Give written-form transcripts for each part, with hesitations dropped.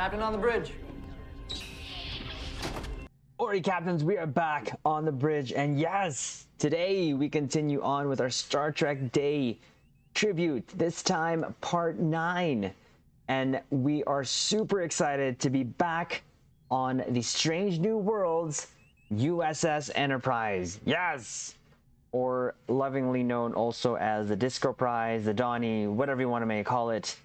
Captain on the bridge. Alright, captains, we are back on the bridge, and yes, today we continue on with our Star Trek Day tribute, this time part 9, and we are super excited to be back on the Strange New Worlds USS Enterprise. Yes! Or lovingly known also as the Disco Prize, the Donnie, whatever you want to call it.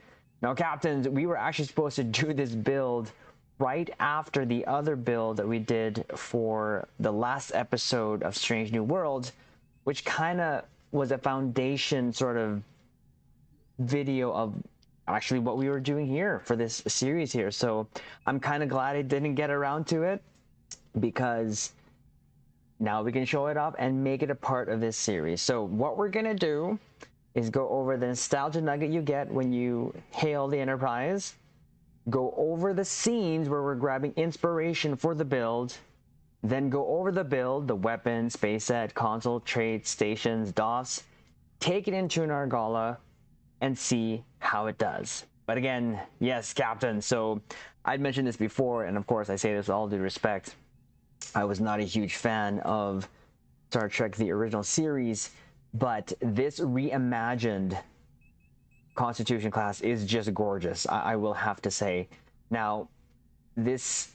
Now, captains, we were actually supposed to do this build right after the other build that we did for the last episode of Strange New Worlds, which kind of was a foundation sort of video of actually what we were doing here for this series here. So I'm kind of glad I didn't get around to it, because now we can show it off and make it a part of this series. So what we're gonna do is go over the nostalgia nugget you get when you hail the Enterprise, go over the scenes where we're grabbing inspiration for the build, then go over the build, the weapons, space set, console, traits, stations, DOS, take it into an Argala, and see how it does. But again, yes, Captain, so I'd mentioned this before, and of course I say this with all due respect, I was not a huge fan of Star Trek, the original series, but this reimagined Constitution class is just gorgeous, I will have to say. Now, this,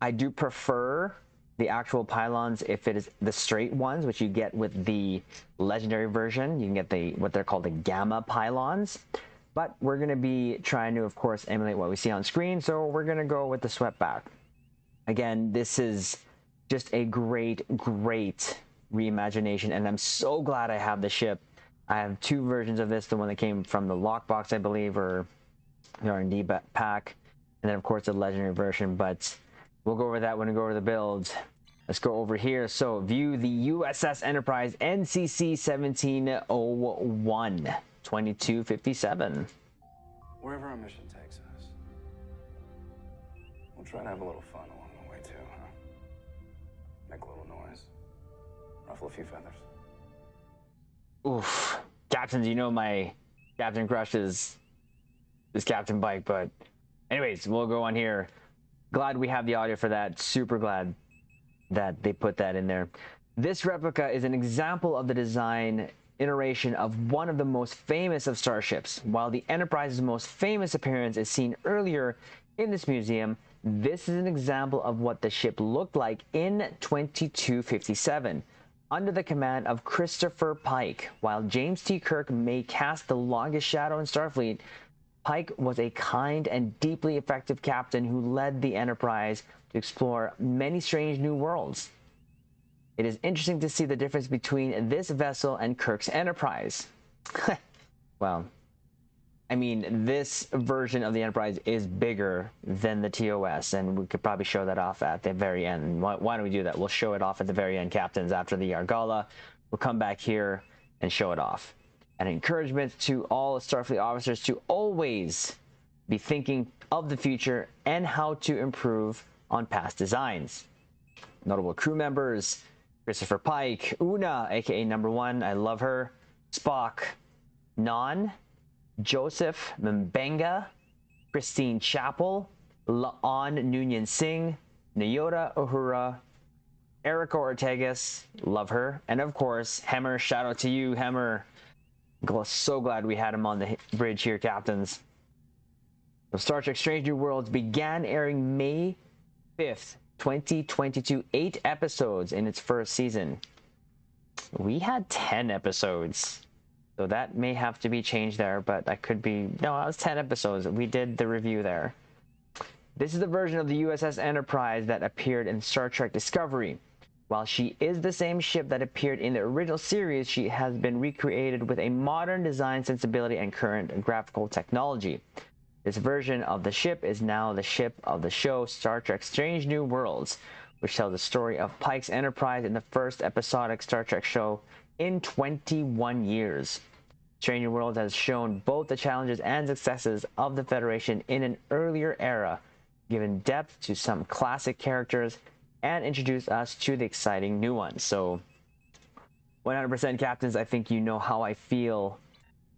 I do prefer the actual pylons if it is the straight ones, which you get with the legendary version. You can get the what they're called the gamma pylons, but we're going to be trying to, of course, emulate what we see on screen, so we're going to go with the swept back. Again, this is just a great reimagination, and I'm so glad I have the ship. I have two versions of this, the one that came from the lockbox, I believe, or the R&D pack, and then of course the legendary version, but we'll go over that when we go over the builds. Let's go over here. So view the USS Enterprise NCC 1701 2257. Wherever our mission takes us, we'll try to have a little fun along the way too, huh? Make a little noise, ruffle a few feathers. Oof, captains, you know my captain crush is Captain Bike, but anyways, we'll go on here. Glad we have the audio for that. Super glad that they put that in there. This replica is an example of the design iteration of one of the most famous of starships. While the Enterprise's most famous appearance is seen earlier in this museum, this is an example of what the ship looked like in 2257. Under the command of Christopher Pike. While James T. Kirk may cast the longest shadow in Starfleet, Pike was a kind and deeply effective captain who led the Enterprise to explore many strange new worlds. It is interesting to see the difference between this vessel and Kirk's Enterprise. Well, I mean, this version of the Enterprise is bigger than the TOS, and we could probably show that off at the very end. Why don't we do that? We'll show it off at the very end, captains, after the Argala. We'll come back here and show it off. An encouragement to all Starfleet officers to always be thinking of the future and how to improve on past designs. Notable crew members: Christopher Pike, Una, aka Number One, I love her, Spock, Non, Joseph Mbenga, Christine Chappell, Laan Noonien Singh, Nyota Uhura, Erica Ortegas, love her, and of course Hemmer. Shout out to you, Hemmer. So glad we had him on the bridge here, captains. So Star Trek Strange New Worlds began airing May 5th, 2022, 8 episodes in its first season. We had 10 episodes. So that may have to be changed there, but that could be... No, it was 10 episodes. We did the review there. This is the version of the USS Enterprise that appeared in Star Trek Discovery. While she is the same ship that appeared in the original series, she has been recreated with a modern design sensibility and current graphical technology. This version of the ship is now the ship of the show Star Trek Strange New Worlds, which tells the story of Pike's Enterprise in the first episodic Star Trek show in 21 years. Strange New Worlds has shown both the challenges and successes of the Federation in an earlier era, given depth to some classic characters, and introduced us to the exciting new ones. So 100% captains, I think you know how I feel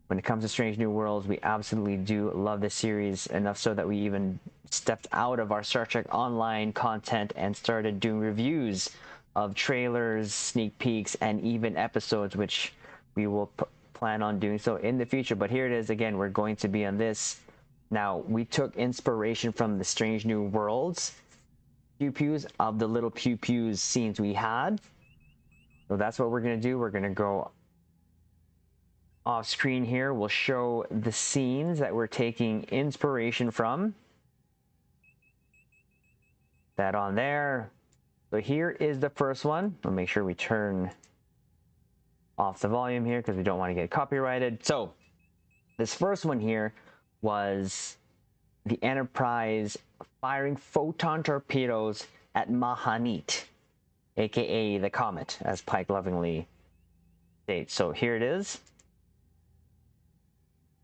when it comes to Strange New Worlds, we absolutely do love this series, enough so that we even stepped out of our Star Trek Online content and started doing reviews of trailers, sneak peeks, and even episodes, which we will plan on doing so in the future. But here it is again, we're going to be on this. Now, we took inspiration from the Strange New Worlds pew-pews, of the little pew-pews scenes we had. So that's what we're going to do. We're going to go off screen here. We'll show the scenes that we're taking inspiration from. That on there. So here is the first one. We'll make sure we turn off the volume here because we don't want to get copyrighted. So this first one here was the Enterprise firing photon torpedoes at Mahanit, aka the Comet, as Pike lovingly states. So here it is.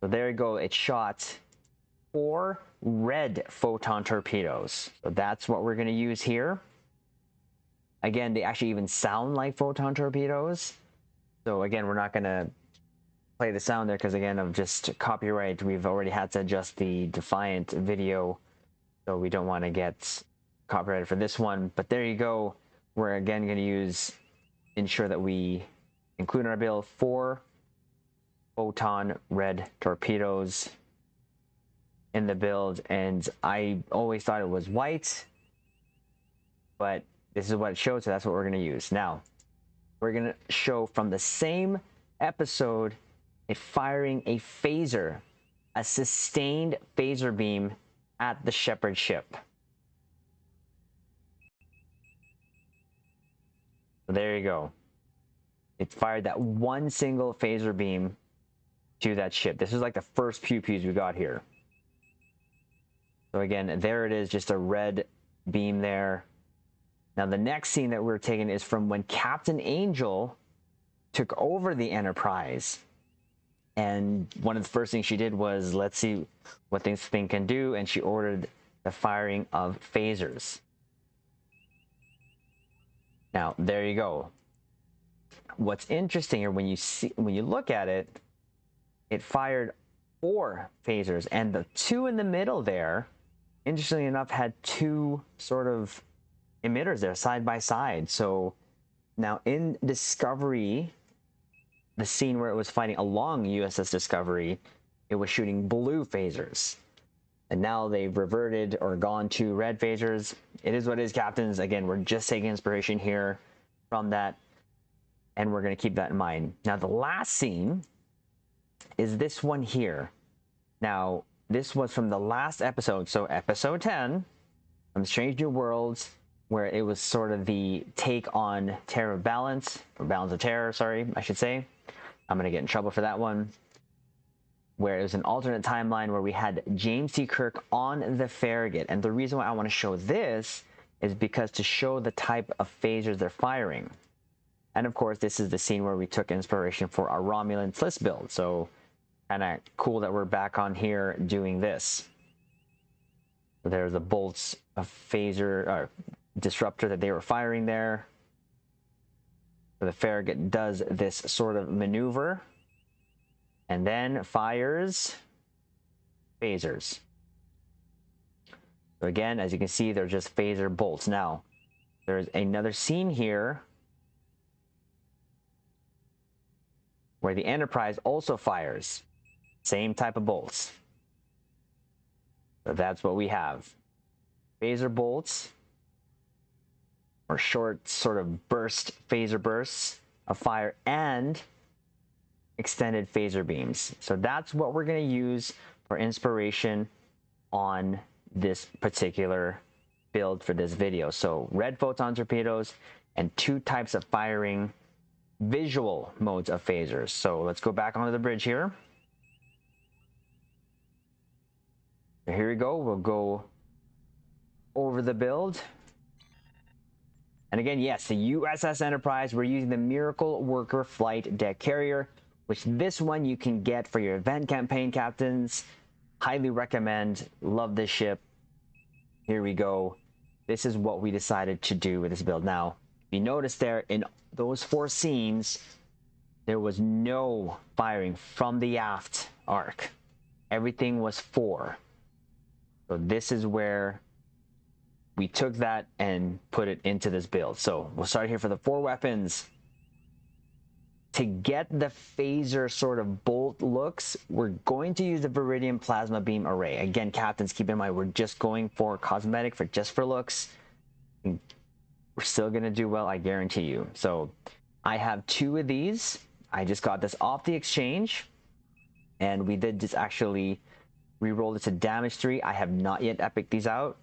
So there you go. It shot 4 red photon torpedoes. So that's what we're going to use here. Again, they actually even sound like photon torpedoes. So again, we're not going to play the sound there because, again, of just copyright. We've already had to adjust the Defiant video, so we don't want to get copyrighted for this one. But there you go. We're again going to ensure that we include in our build 4 photon red torpedoes in the build. And I always thought it was white, but this is what it showed, so that's what we're going to use. Now, we're going to show from the same episode it firing a phaser, a sustained phaser beam at the Shepard ship. So there you go. It fired that one single phaser beam to that ship. This is like the first pew-pews we got here. So again, there it is, just a red beam there. Now the next scene that we're taking is from when Captain Angel took over the Enterprise. And one of the first things she did was, let's see what this thing can do, and she ordered the firing of phasers. Now, there you go. What's interesting here, when you look at it, it fired 4 phasers, and the 2 in the middle there, interestingly enough, had 2 sort of emitters there side by side. So now in Discovery, the scene where it was fighting along USS Discovery, it was shooting blue phasers. And now they've reverted or gone to red phasers. It is what it is, captains. Again, we're just taking inspiration here from that, and we're going to keep that in mind. Now, the last scene is this one here. Now, this was from the last episode, so episode 10 from Strange New Worlds, where it was sort of the take on Terror of Balance, or Balance of Terror, sorry, I should say. I'm going to get in trouble for that one. Where it was an alternate timeline where we had James T. Kirk on the Farragut. And the reason why I want to show this is because to show the type of phasers they're firing. And of course, this is the scene where we took inspiration for our Romulan TLISS build. So kind of cool that we're back on here doing this. So there's the bolts of phaser or disruptor that they were firing there. So the Farragut does this sort of maneuver and then fires phasers. So again, as you can see, they're just phaser bolts. Now, there's another scene here where the Enterprise also fires. Same type of bolts. So that's what we have. Phaser bolts, or short sort of phaser bursts of fire, and extended phaser beams. So that's what we're going to use for inspiration on this particular build for this video. So red photon torpedoes and 2 types of firing visual modes of phasers. So let's go back onto the bridge here. So here we go. We'll go over the build. And again, yes, the USS Enterprise, we're using the Miracle Worker Flight Deck Carrier, which this one you can get for your event campaign, captains. Highly recommend. Love this ship. Here we go. This is what we decided to do with this build. Now, if you notice there in those 4 scenes, there was no firing from the aft arc. Everything was 4. So this is where we took that and put it into this build. So we'll start here for the 4 weapons. To get the phaser sort of bolt looks, we're going to use the Viridian Plasma Beam Array. Again, captains, keep in mind, we're just going for cosmetic, just for looks. We're still going to do well, I guarantee you. So I have 2 of these. I just got this off the exchange. And we did just actually re-roll it to damage 3. I have not yet epic these out.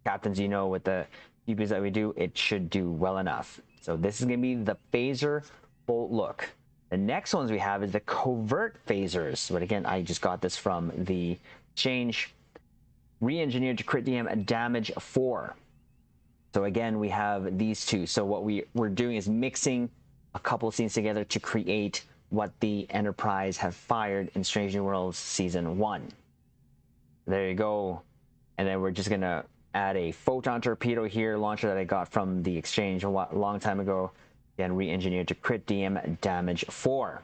Captains, you know, with the PBs that we do, it should do well enough. So this is going to be the phaser bolt look. The next ones we have is the covert phasers. But again, I just got this from the exchange. Re-engineered to crit DM damage 4. So again, we have these 2. So what we're doing is mixing a couple of scenes together to create what the Enterprise have fired in Strange New Worlds Season 1. There you go. And then we're just going to add a photon torpedo here, launcher that I got from the exchange a long time ago. Again, re-engineered to crit DM damage 4.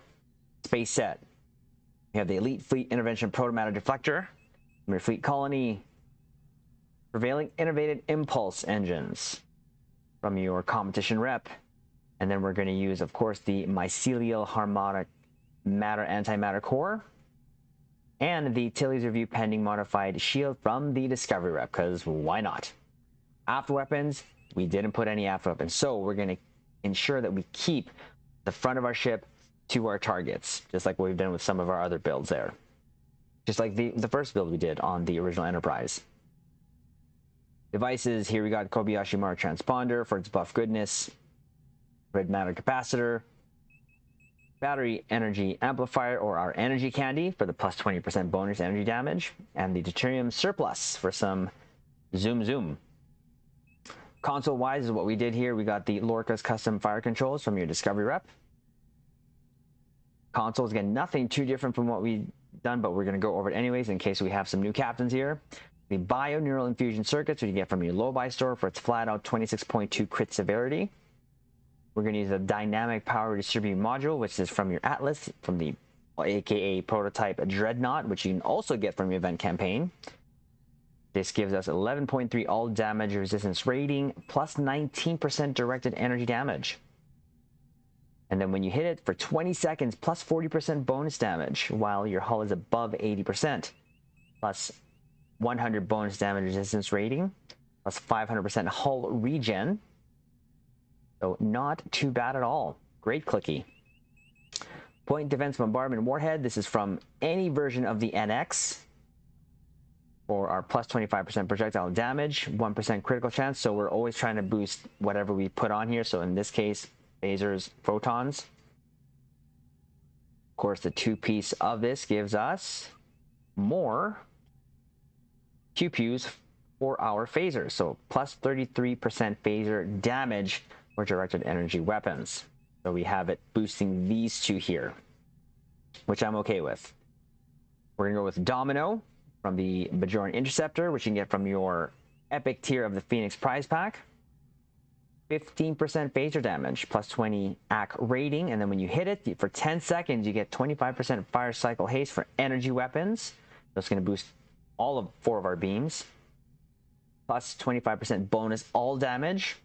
Space set. We have the Elite Fleet Intervention Protomatter Deflector. From your fleet colony. Prevailing Innovated Impulse Engines. From your competition rep. And then we're going to use, of course, the Mycelial Harmonic Matter Antimatter Core. And the TLISS Review Pending Modified Shield from the Discovery rep, because why not? Aft weapons, we didn't put any aft weapons. So we're going to ensure that we keep the front of our ship to our targets, just like what we've done with some of our other builds there. Just like the first build we did on the original Enterprise. Devices, here we got Kobayashi Maru Transponder for its buff goodness. Red Matter Capacitor. Battery Energy Amplifier, or our Energy Candy, for the plus 20% bonus energy damage. And the Deuterium Surplus for some zoom zoom. Console-wise is what we did here. We got the Lorca's Custom Fire Controls from your Discovery rep. Consoles, again, nothing too different from what we've done, but we're going to go over it anyways in case we have some new captains here. The Bio-Neural Infusion Circuits, which you get from your low-buy store for its flat-out 26.2 crit severity. We're going to use a Dynamic Power Distribute Module, which is from your Atlas, from the aka Prototype Dreadnought, which you can also get from your event campaign. This gives us 11.3 all damage resistance rating, plus 19% directed energy damage. And then when you hit it for 20 seconds, plus 40% bonus damage, while your hull is above 80%, plus 100 bonus damage resistance rating, plus 500% hull regen. So not too bad at all. Great clicky. Point Defense Bombardment Warhead. This is from any version of the NX. For our plus 25% projectile damage, 1% critical chance. So we're always trying to boost whatever we put on here. So in this case, phasers, photons. Of course, the 2-piece of this gives us more pewz for our phasers. So plus 33% phaser damage for directed energy weapons. So we have it boosting these 2 here, which I'm okay with. We're going to go with Domino from the Bajoran Interceptor, which you can get from your epic tier of the Phoenix prize pack. 15% phaser damage, plus 20 AC rating, and then when you hit it for 10 seconds, you get 25% fire cycle haste for energy weapons. That's going to boost all of 4 of our beams. Plus 25% bonus all damage.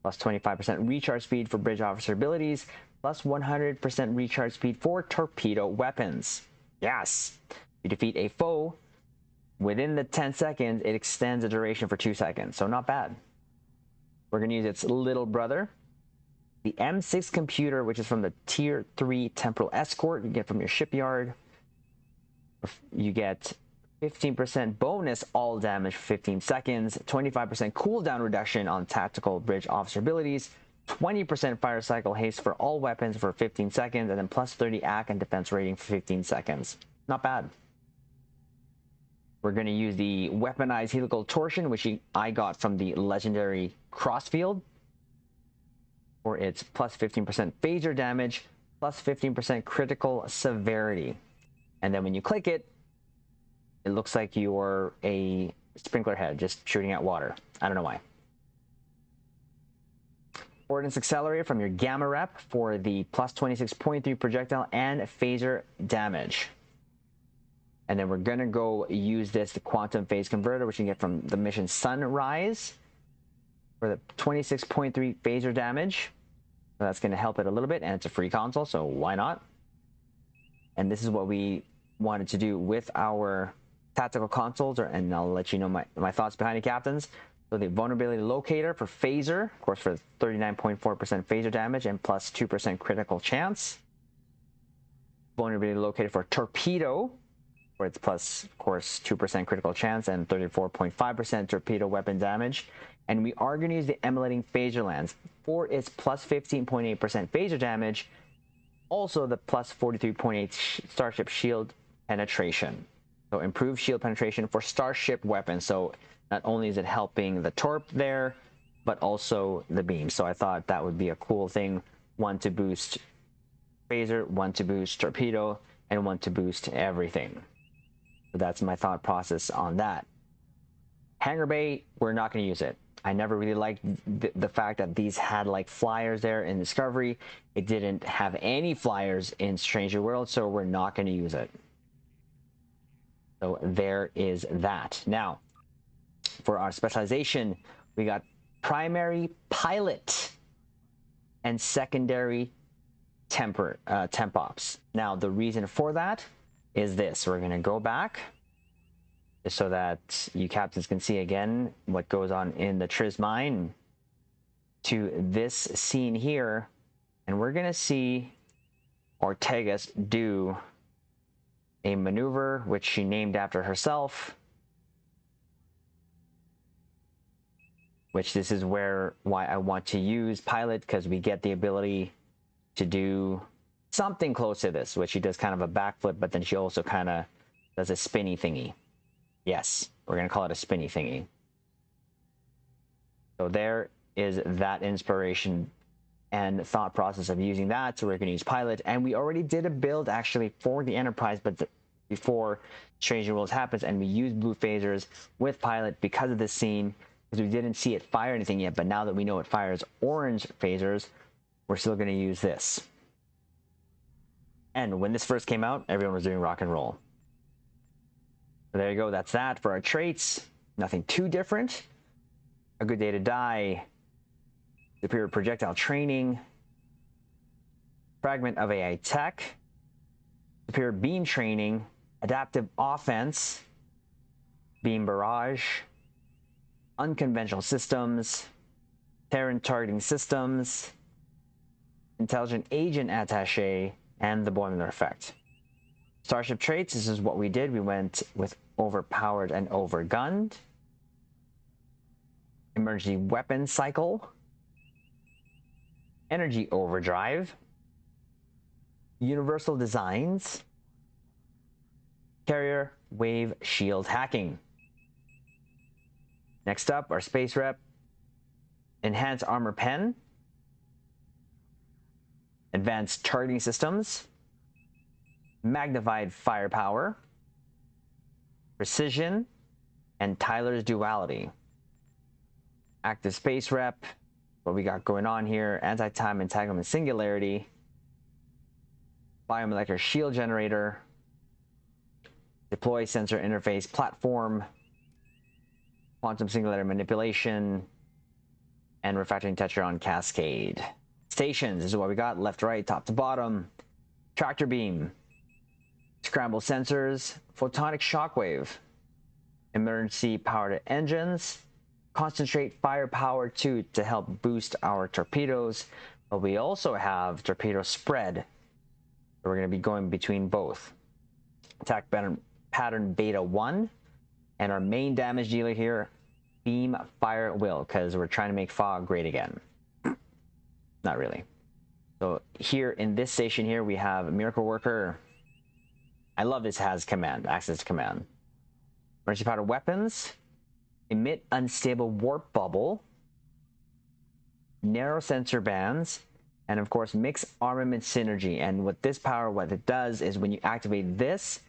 Plus 25% recharge speed for bridge officer abilities. Plus 100% recharge speed for torpedo weapons. Yes! You defeat a foe, within the 10 seconds, it extends the duration for 2 seconds. So not bad. We're going to use its little brother, the M6 computer, which is from the Tier 3 Temporal Escort. You get from your shipyard. You get 15% bonus all damage for 15 seconds, 25% cooldown reduction on tactical bridge officer abilities, 20% fire cycle haste for all weapons for 15 seconds, and then plus 30 AC and defense rating for 15 seconds. Not bad. We're going to use the weaponized helical torsion, which I got from the legendary Crossfield, for its plus 15% phaser damage, plus 15% critical severity. And then when you click it, it looks like you're a sprinkler head just shooting out water. I don't know why. Ordnance Accelerator from your Gamma Rep for the plus 26.3 projectile and phaser damage. And then we're going to go use this, the Quantum Phase Converter, which you can get from the mission Sunrise for the 26.3 phaser damage. So that's going to help it a little bit, and it's a free console, so why not? And this is what we wanted to do with our tactical consoles, and I'll let you know my thoughts behind it, captains. So the Vulnerability Locator for phaser, of course, for 39.4% phaser damage and plus 2% critical chance. Vulnerability Locator for Torpedo, where it's plus, of course, 2% critical chance and 34.5% torpedo weapon damage. And we are going to use the Emulating Phaser Lens for its plus 15.8% phaser damage, also the plus 43.8 Starship Shield penetration. So improved shield penetration for Starship weapons. So not only is it helping the torp there, but also the beam. So I thought that would be a cool thing. One to boost phaser, one to boost torpedo, and one to boost everything. So that's my thought process on that. Hangar Bay, we're not going to use it. I never really liked the fact that these had like flyers there in Discovery. It didn't have any flyers in Stranger World, so we're not going to use it. So there is that. Now, for our specialization, we got primary pilot and secondary temp ops. Now, the reason for that is this. We're going to go back just so that you captains can see again what goes on in the TLISS mine to this scene here, and we're going to see Ortegas do a maneuver which she named after herself, which this is why I want to use pilot, because we get the ability to do something close to this, which she does kind of a backflip, but then she also kind of does a spinny thingy. Yes, we're going to call it a spinny thingy. So there is that inspiration and thought process of using that. So we're going to use pilot, and we already did a build actually for the Enterprise, but before Stranger Worlds happens, and we used blue phasers with pilot because of this scene, because we didn't see it fire anything yet. But now that we know it fires orange phasers, we're still going to use this. And when this first came out, everyone was doing rock and roll. So there you go. That's that for our traits. Nothing too different. A good day to die. Superior projectile training. Fragment of AI tech. Superior beam training. Adaptive offense. Beam barrage. Unconventional systems. Terran targeting systems. Intelligent agent attaché. And the Boimler effect. Starship traits, this is what we did. We went with overpowered and overgunned. Emergency weapon cycle. Energy overdrive. Universal designs. Carrier wave shield hacking. Next up, our space rep. Enhanced armor pen. Advanced targeting systems. Magnified firepower. Precision. And Tyler's duality. Active space rep. What we got going on here. Anti-time entanglement singularity. Biomolecular shield generator. Deploy sensor interface platform. Quantum singularity manipulation. And refracting tetron cascade. Stations, this is what we got. Left, right, top to bottom. Tractor beam. Scramble sensors. Photonic shockwave. Emergency powered engines. Concentrate firepower 2 to help boost our torpedoes. But we also have torpedo spread. So we're going to be going between both. Attack pattern beta 1. And our main damage dealer here, beam fire will, because we're trying to make fog great again. Not really. So here in this station here, we have Miracle Worker. I love this has command, access to command. Emergency powder weapons. Emit unstable warp bubble. Narrow sensor bands. And of course, mix armament synergy. And with this power, what it does is when you activate this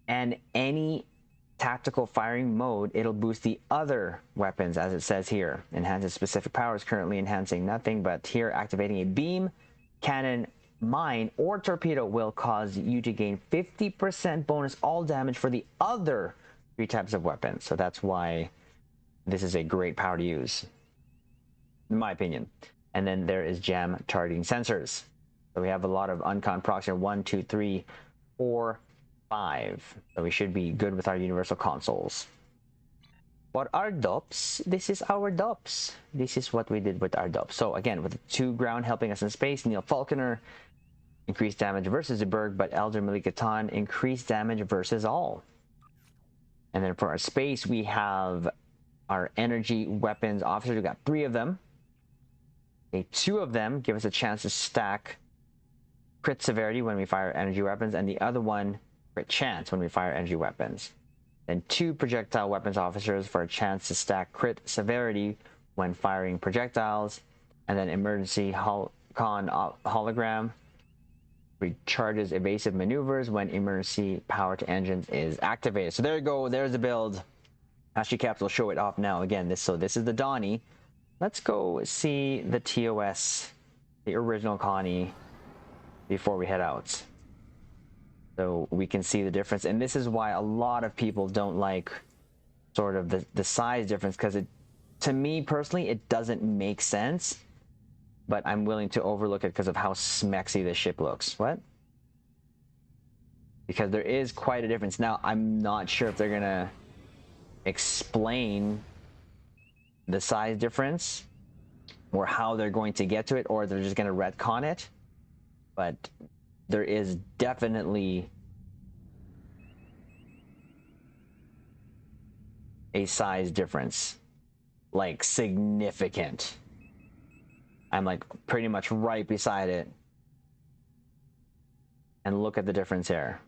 and any tactical firing mode, it'll boost the other weapons, as it says here. Enhances specific powers, currently enhancing nothing, but here activating a beam, cannon, mine, or torpedo will cause you to gain 50% bonus all damage for the other 3 types of weapons. So that's why this is a great power to use, in my opinion. And then there is jam targeting sensors. So we have a lot of uncon procs here. 1, 2, 3, 4, 5. So we should be good with our universal consoles. What are DOPs? This is our DOPs. This is what we did with our DOPs. So again, with 2 ground helping us in space, Neil Falconer, increased damage versus the Berg, but Elder Malikatan, increased damage versus all. And then for our space, we have our energy weapons officers. We got 3 of them. 2 of them give us a chance to stack crit severity when we fire energy weapons, and the other one crit chance when we fire energy weapons. Then 2 projectile weapons officers for a chance to stack crit severity when firing projectiles, and then emergency hologram recharges evasive maneuvers when emergency power to engines is activated. So there you go. There's the build. Actually, Caps will show it off now. Again, this is the Donnie. Let's go see the TOS, the original Connie, before we head out, so we can see the difference. And this is why a lot of people don't like sort of the size difference, because it, to me personally, it doesn't make sense, but I'm willing to overlook it because of how smexy this ship looks. What? Because there is quite a difference. Now, I'm not sure if they're gonna explain the size difference or how they're going to get to it, or they're just going to retcon it, but there is definitely a size difference, like significant. I'm like pretty much right beside it, and look at the difference here.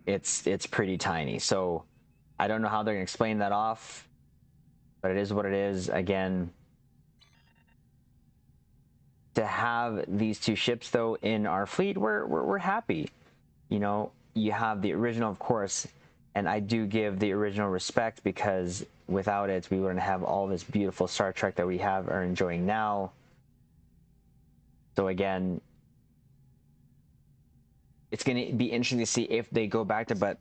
It's pretty tiny. So I don't know how they're gonna explain that off, but it is what it is. Again, to have these 2 ships though in our fleet, we're happy. You know, you have the original, of course, and I do give the original respect, because without it we wouldn't have all this beautiful Star Trek that we have are enjoying now. So again, it's going to be interesting to see if they go back to, but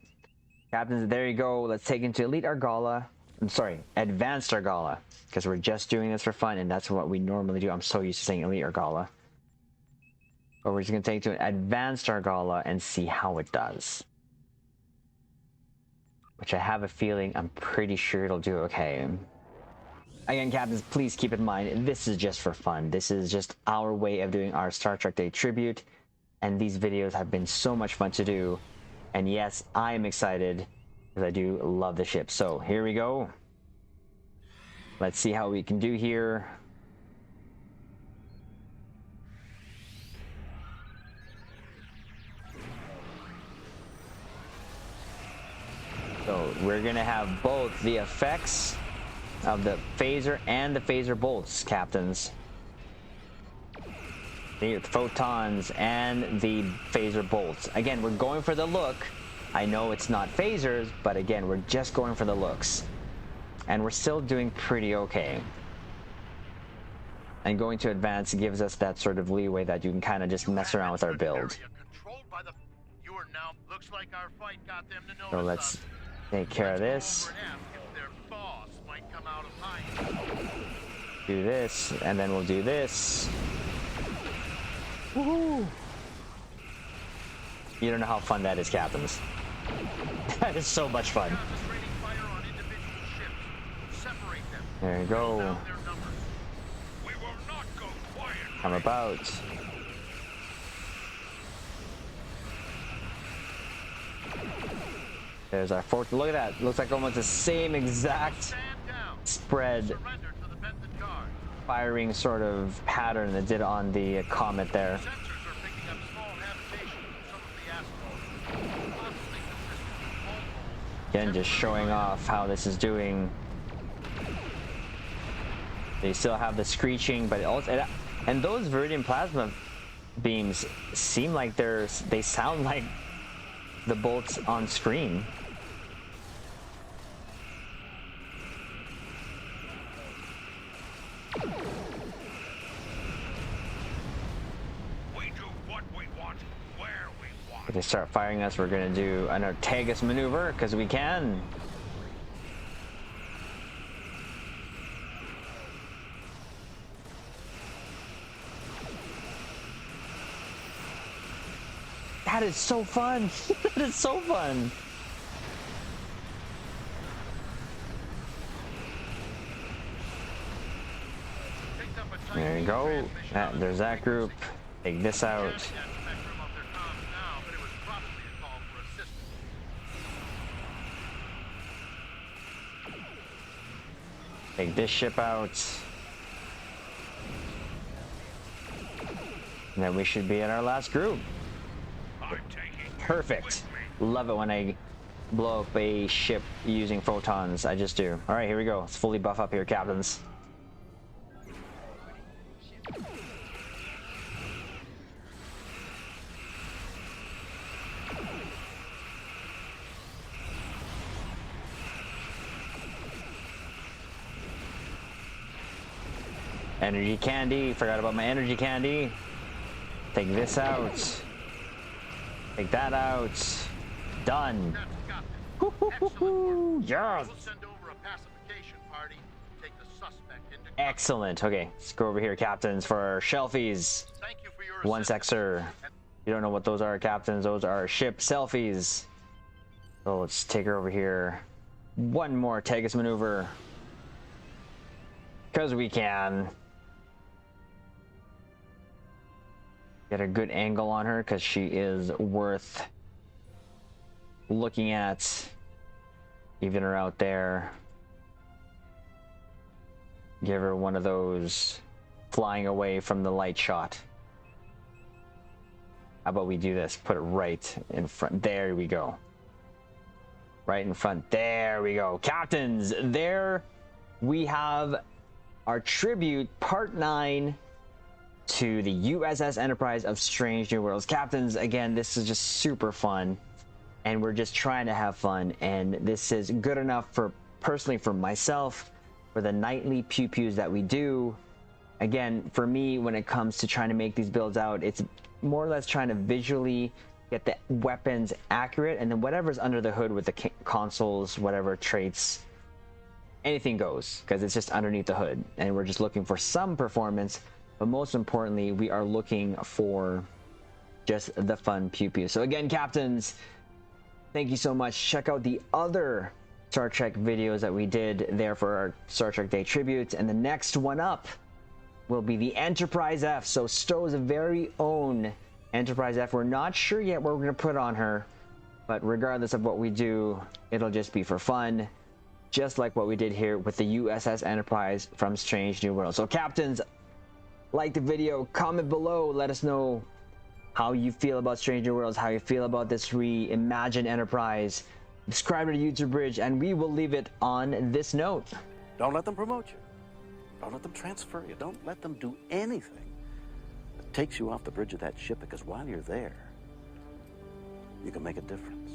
Captains, there you go. Let's take into Elite Argala. I'm sorry, Advanced Argala, because we're just doing this for fun, and that's what we normally do. I'm so used to saying Elite Argala. But we're just going to take it to an Advanced Argala and see how it does. Which I have a feeling, I'm pretty sure it'll do okay. Again, Captains, please keep in mind, this is just for fun. This is just our way of doing our Star Trek Day tribute. And these videos have been so much fun to do. And yes, I am excited, because I do love the ship. So here we go. Let's see how we can do here. So we're gonna have both the effects of the phaser and the phaser bolts, Captains. The photons and the phaser bolts. Again, we're going for the look. I know it's not phasers, but again, we're just going for the looks. And we're still doing pretty okay. And going to advanced gives us that sort of leeway that you can kind of just mess around with our build. So let's take care of this. Do this, and then we'll do this. Woohoo! You don't know how fun that is, Captains. That is so much fun. There you go. I'm about. There's our fourth. Look at that. Looks like almost the same exact spread firing sort of pattern that did on the Comet there. Again, just showing off how this is doing. They still have the screeching, but it also, and those Viridian plasma beams seem like they sound like the bolts on screen. We do what we want, where we want. If they start firing us, we're gonna do an Artagas maneuver because we can. That is so fun. That is so fun. There you go. There's that group. Take this out. Take this ship out. And then we should be in our last group. Perfect. Love it when I blow up a ship using photons. I just do. All right, here we go. Let's fully buff up here, captains. Energy candy. Forgot about my energy candy. Take this out. Take that out. Done. Yes. Excellent. Okay, let's go over here, captains, for our shelfies. One sec, sir. You don't know what those are, captains. Those are ship selfies. So let's take her over here. One more Artagas maneuver. Because we can. Get a good angle on her because she is worth looking at. Even her out there. Give her one of those flying away from the light shot. How about we do this? Put it right in front. There we go. Right in front. There we go. Captains, there we have our tribute, part 9 to the USS Enterprise of Strange New Worlds. Captains, again, this is just super fun. And we're just trying to have fun. And this is good enough for, personally, for myself, for the nightly pew-pews that we do. Again, for me, when it comes to trying to make these builds out, it's more or less trying to visually get the weapons accurate, and then whatever's under the hood with the consoles, whatever traits, anything goes, because it's just underneath the hood. And we're just looking for some performance, but most importantly, we are looking for just the fun pew-pew. So again, captains, thank you so much. Check out the other Star Trek videos that we did there for our Star Trek Day tributes, and the next one up will be the Enterprise F. So Stowe's very own Enterprise F. We're not sure yet what we're going to put on her, but regardless of what we do, it'll just be for fun, just like what we did here with the USS Enterprise from Strange New Worlds. So captains, like the video, comment below, let us know how you feel about Strange New Worlds, how you feel about this reimagined Enterprise. Subscribe to the YouTube Bridge, and we will leave it on this note. Don't let them promote you. Don't let them transfer you. Don't let them do anything that takes you off the bridge of that ship, because while you're there, you can make a difference.